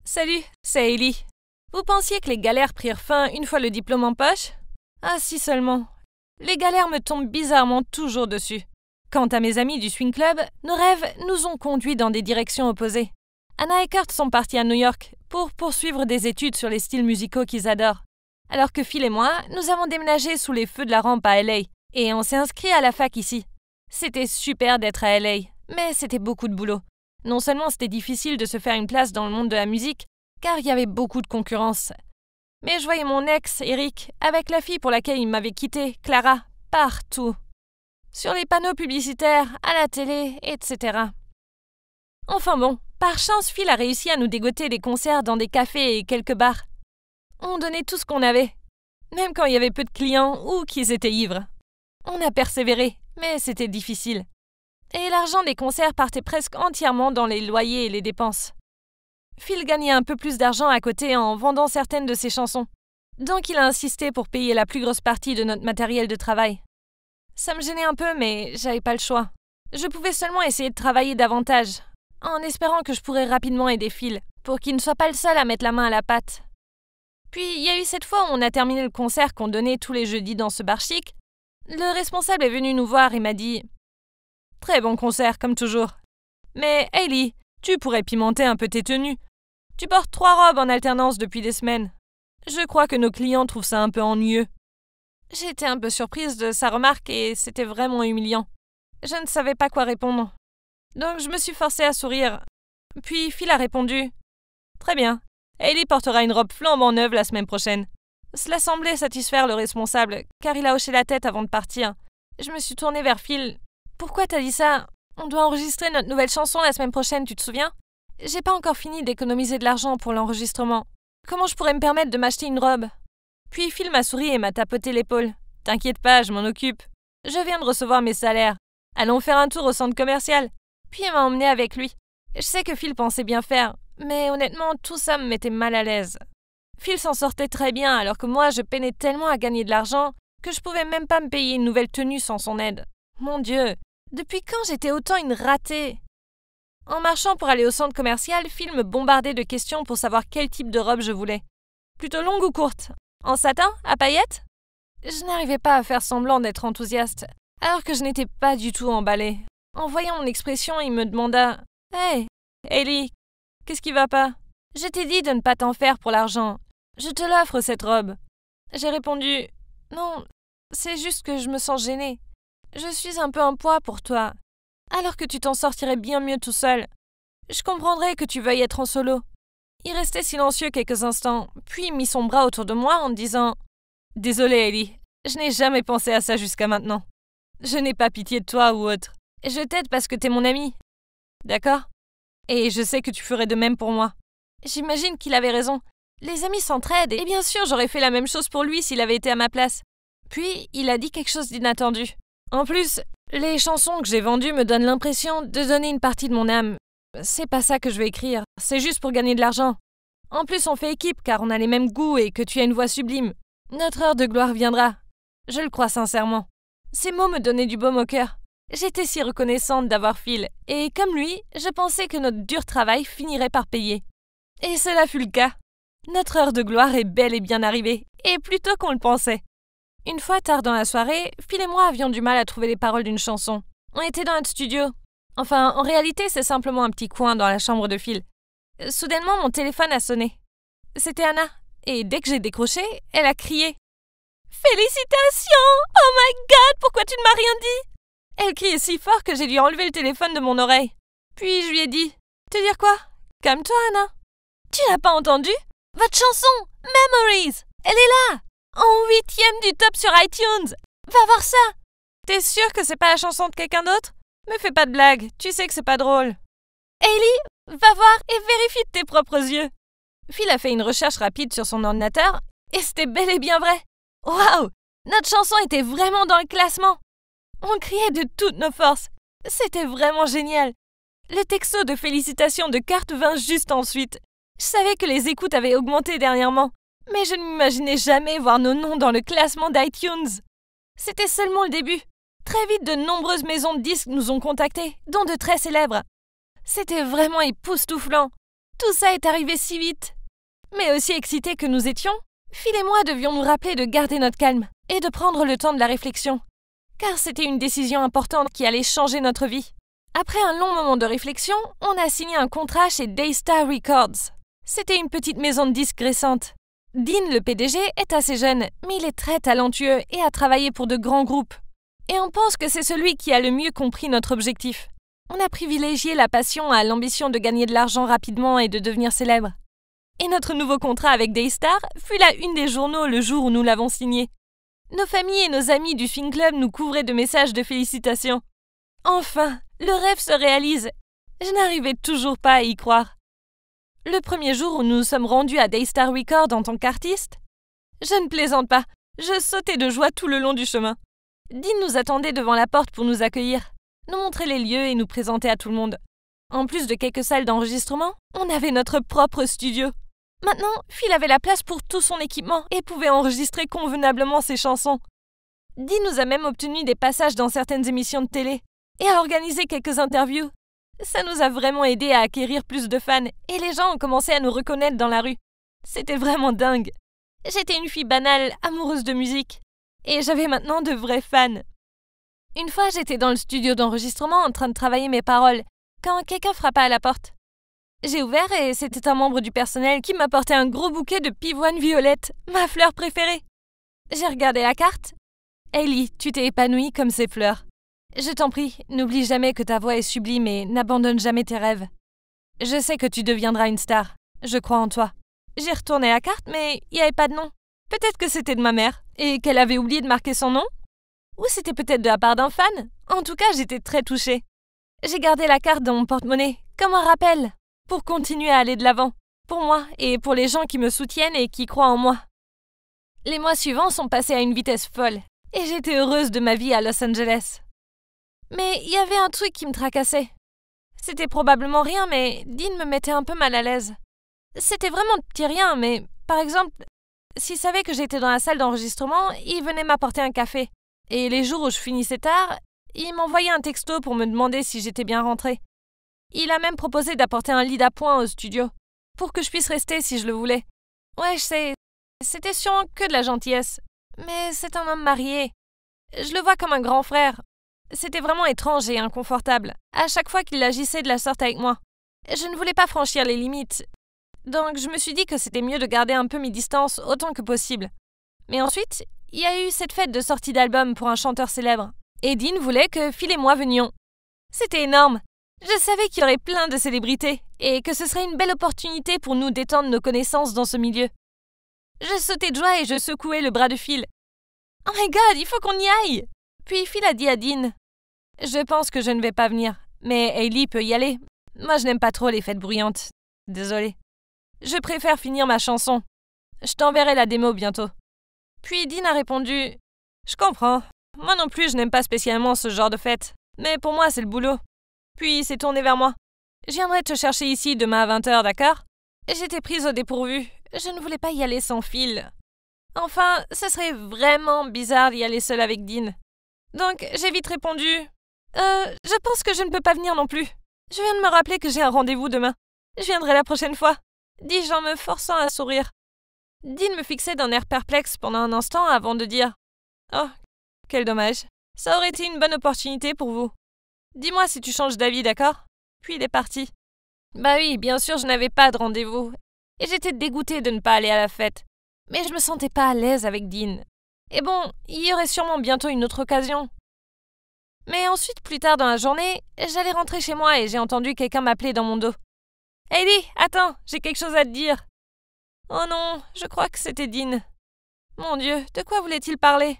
Salut, c'est Ellie. Vous pensiez que les galères prirent fin une fois le diplôme en poche? Ah si seulement. Les galères me tombent bizarrement toujours dessus. Quant à mes amis du Swing Club, nos rêves nous ont conduits dans des directions opposées. Anna et Kurt sont partis à New York pour poursuivre des études sur les styles musicaux qu'ils adorent. Alors que Phil et moi, nous avons déménagé sous les feux de la rampe à LA et on s'est inscrit à la fac ici. C'était super d'être à LA, mais c'était beaucoup de boulot. Non seulement c'était difficile de se faire une place dans le monde de la musique, car il y avait beaucoup de concurrence. Mais je voyais mon ex, Eric, avec la fille pour laquelle il m'avait quitté, Clara, partout. Sur les panneaux publicitaires, à la télé, etc. Enfin bon, par chance, Phil a réussi à nous dégoter des concerts dans des cafés et quelques bars. On donnait tout ce qu'on avait, même quand il y avait peu de clients ou qu'ils étaient ivres. On a persévéré, mais c'était difficile. Et l'argent des concerts partait presque entièrement dans les loyers et les dépenses. Phil gagnait un peu plus d'argent à côté en vendant certaines de ses chansons. Donc il a insisté pour payer la plus grosse partie de notre matériel de travail. Ça me gênait un peu, mais j'avais pas le choix. Je pouvais seulement essayer de travailler davantage, en espérant que je pourrais rapidement aider Phil, pour qu'il ne soit pas le seul à mettre la main à la pâte. Puis il y a eu cette fois où on a terminé le concert qu'on donnait tous les jeudis dans ce bar chic. Le responsable est venu nous voir et m'a dit « Très bon concert, comme toujours. Mais Hailey, tu pourrais pimenter un peu tes tenues. Tu portes 3 robes en alternance depuis des semaines. Je crois que nos clients trouvent ça un peu ennuyeux. » J'étais un peu surprise de sa remarque et c'était vraiment humiliant. Je ne savais pas quoi répondre. Donc je me suis forcée à sourire. Puis Phil a répondu « Très bien, Hailey portera une robe flambant neuve la semaine prochaine. » Cela semblait satisfaire le responsable, car il a hoché la tête avant de partir. Je me suis tournée vers Phil. « Pourquoi t'as dit ça? On doit enregistrer notre nouvelle chanson la semaine prochaine, tu te souviens? J'ai pas encore fini d'économiser de l'argent pour l'enregistrement. Comment je pourrais me permettre de m'acheter une robe? » Puis Phil m'a souri et m'a tapoté l'épaule. « T'inquiète pas, je m'en occupe. Je viens de recevoir mes salaires. Allons faire un tour au centre commercial. » Puis il m'a emmené avec lui. Je sais que Phil pensait bien faire, mais honnêtement, tout ça me mettait mal à l'aise. Phil s'en sortait très bien, alors que moi, je peinais tellement à gagner de l'argent que je pouvais même pas me payer une nouvelle tenue sans son aide. Mon Dieu, depuis quand j'étais autant une ratée? En marchant pour aller au centre commercial, Phil me bombardait de questions pour savoir quel type de robe je voulais. Plutôt longue ou courte? En satin? À paillettes? Je n'arrivais pas à faire semblant d'être enthousiaste, alors que je n'étais pas du tout emballée. En voyant mon expression, il me demanda « Hey, Ellie, qu'est-ce qui va pas? Je t'ai dit de ne pas t'en faire pour l'argent. Je te l'offre, cette robe. » J'ai répondu « Non, c'est juste que je me sens gênée. Je suis un peu un poids pour toi, alors que tu t'en sortirais bien mieux tout seul. Je comprendrais que tu veuilles être en solo. » Il restait silencieux quelques instants, puis mit son bras autour de moi en disant « Désolé, Ellie, je n'ai jamais pensé à ça jusqu'à maintenant. Je n'ai pas pitié de toi ou autre. Je t'aide parce que t'es mon ami. D'accord? Et je sais que tu ferais de même pour moi. » J'imagine qu'il avait raison. Les amis s'entraident, et bien sûr j'aurais fait la même chose pour lui s'il avait été à ma place. Puis il a dit quelque chose d'inattendu. En plus, les chansons que j'ai vendues me donnent l'impression de donner une partie de mon âme. C'est pas ça que je vais écrire, c'est juste pour gagner de l'argent. En plus on fait équipe car on a les mêmes goûts et que tu as une voix sublime. Notre heure de gloire viendra. Je le crois sincèrement. Ces mots me donnaient du baume au cœur. J'étais si reconnaissante d'avoir Phil, et comme lui, je pensais que notre dur travail finirait par payer. Et cela fut le cas. Notre heure de gloire est bel et bien arrivée, et plus tôt qu'on le pensait. Une fois tard dans la soirée, Phil et moi avions du mal à trouver les paroles d'une chanson. On était dans notre studio. Enfin, en réalité, c'est simplement un petit coin dans la chambre de Phil. Soudainement, mon téléphone a sonné. C'était Anna, et dès que j'ai décroché, elle a crié « Félicitations! Oh my God, pourquoi tu ne m'as rien dit ?» Elle criait si fort que j'ai dû enlever le téléphone de mon oreille. Puis je lui ai dit « Te dire quoi? Calme-toi, Anna. Tu n'as pas entendu? Votre chanson, Memories, elle est là, en 8e du top sur iTunes. Va voir ça. T'es sûre que c'est pas la chanson de quelqu'un d'autre? Me fais pas de blagues, tu sais que c'est pas drôle. Hailey, va voir et vérifie de tes propres yeux. » Phil a fait une recherche rapide sur son ordinateur et c'était bel et bien vrai. Waouh! Notre chanson était vraiment dans le classement. On criait de toutes nos forces. C'était vraiment génial. Le texto de félicitations de Kurt vint juste ensuite. Je savais que les écoutes avaient augmenté dernièrement, mais je ne m'imaginais jamais voir nos noms dans le classement d'iTunes. C'était seulement le début. Très vite, de nombreuses maisons de disques nous ont contactés, dont de très célèbres. C'était vraiment époustouflant. Tout ça est arrivé si vite. Mais aussi excités que nous étions, Phil et moi devions nous rappeler de garder notre calme et de prendre le temps de la réflexion, car c'était une décision importante qui allait changer notre vie. Après un long moment de réflexion, on a signé un contrat chez Daystar Records. C'était une petite maison de disques récente. Dean, le PDG, est assez jeune, mais il est très talentueux et a travaillé pour de grands groupes. Et on pense que c'est celui qui a le mieux compris notre objectif. On a privilégié la passion à l'ambition de gagner de l'argent rapidement et de devenir célèbre. Et notre nouveau contrat avec Daystar fut la une des journaux le jour où nous l'avons signé. Nos familles et nos amis du Swing Club nous couvraient de messages de félicitations. Enfin, le rêve se réalise. Je n'arrivais toujours pas à y croire. Le premier jour où nous nous sommes rendus à Daystar Records en tant qu'artistes, je ne plaisante pas, je sautais de joie tout le long du chemin. Dean nous attendait devant la porte pour nous accueillir, nous montrer les lieux et nous présenter à tout le monde. En plus de quelques salles d'enregistrement, on avait notre propre studio. Maintenant, Phil avait la place pour tout son équipement et pouvait enregistrer convenablement ses chansons. Dean nous a même obtenu des passages dans certaines émissions de télé et a organisé quelques interviews. Ça nous a vraiment aidé à acquérir plus de fans et les gens ont commencé à nous reconnaître dans la rue. C'était vraiment dingue. J'étais une fille banale, amoureuse de musique. Et j'avais maintenant de vrais fans. Une fois, j'étais dans le studio d'enregistrement en train de travailler mes paroles, quand quelqu'un frappa à la porte. J'ai ouvert et c'était un membre du personnel qui m'apportait un gros bouquet de pivoine violette, ma fleur préférée. J'ai regardé la carte. Hayley, tu t'es épanouie comme ces fleurs. Je t'en prie, n'oublie jamais que ta voix est sublime et n'abandonne jamais tes rêves. Je sais que tu deviendras une star. Je crois en toi. J'ai retourné la carte, mais il n'y avait pas de nom. Peut-être que c'était de ma mère, et qu'elle avait oublié de marquer son nom. Ou c'était peut-être de la part d'un fan. En tout cas, j'étais très touchée. J'ai gardé la carte dans mon porte-monnaie, comme un rappel, pour continuer à aller de l'avant, pour moi et pour les gens qui me soutiennent et qui croient en moi. Les mois suivants sont passés à une vitesse folle, et j'étais heureuse de ma vie à Los Angeles. Mais il y avait un truc qui me tracassait. C'était probablement rien, mais Dean me mettait un peu mal à l'aise. C'était vraiment de petits riens, mais par exemple, s'il savait que j'étais dans la salle d'enregistrement, il venait m'apporter un café. Et les jours où je finissais tard, il m'envoyait un texto pour me demander si j'étais bien rentrée. Il a même proposé d'apporter un lit d'appoint au studio, pour que je puisse rester si je le voulais. Ouais, je sais, c'était sûrement que de la gentillesse. Mais c'est un homme marié. Je le vois comme un grand frère. C'était vraiment étrange et inconfortable, à chaque fois qu'il agissait de la sorte avec moi. Je ne voulais pas franchir les limites, donc je me suis dit que c'était mieux de garder un peu mes distances autant que possible. Mais ensuite, il y a eu cette fête de sortie d'album pour un chanteur célèbre, et Dean voulait que Phil et moi venions. C'était énorme. Je savais qu'il y aurait plein de célébrités, et que ce serait une belle opportunité pour nous d'étendre nos connaissances dans ce milieu. Je sautais de joie et je secouais le bras de Phil. « Oh my God, il faut qu'on y aille !» Puis Phil a dit à Dean, « Je pense que je ne vais pas venir, mais Hayley peut y aller. Moi, je n'aime pas trop les fêtes bruyantes. Désolée. Je préfère finir ma chanson. Je t'enverrai la démo bientôt. » Puis Dean a répondu, « Je comprends. Moi non plus, je n'aime pas spécialement ce genre de fête. Mais pour moi, c'est le boulot. » Puis il s'est tourné vers moi. « Je viendrai te chercher ici demain à 20h, d'accord ?» J'étais prise au dépourvu. Je ne voulais pas y aller sans Phil. Enfin, ce serait vraiment bizarre d'y aller seule avec Dean. Donc, j'ai vite répondu « je pense que je ne peux pas venir non plus. Je viens de me rappeler que j'ai un rendez-vous demain. Je viendrai la prochaine fois. » dis-je en me forçant à sourire. Dean me fixait d'un air perplexe pendant un instant avant de dire « Oh, quel dommage. Ça aurait été une bonne opportunité pour vous. Dis-moi si tu changes d'avis, d'accord ?» Puis il est parti. Bah oui, bien sûr, je n'avais pas de rendez-vous. Et j'étais dégoûtée de ne pas aller à la fête. Mais je me sentais pas à l'aise avec Dean. Et bon, il y aurait sûrement bientôt une autre occasion. Mais ensuite, plus tard dans la journée, j'allais rentrer chez moi et j'ai entendu quelqu'un m'appeler dans mon dos. « Hayley, attends, j'ai quelque chose à te dire. » Oh non, je crois que c'était Dean. Mon Dieu, de quoi voulait-il parler?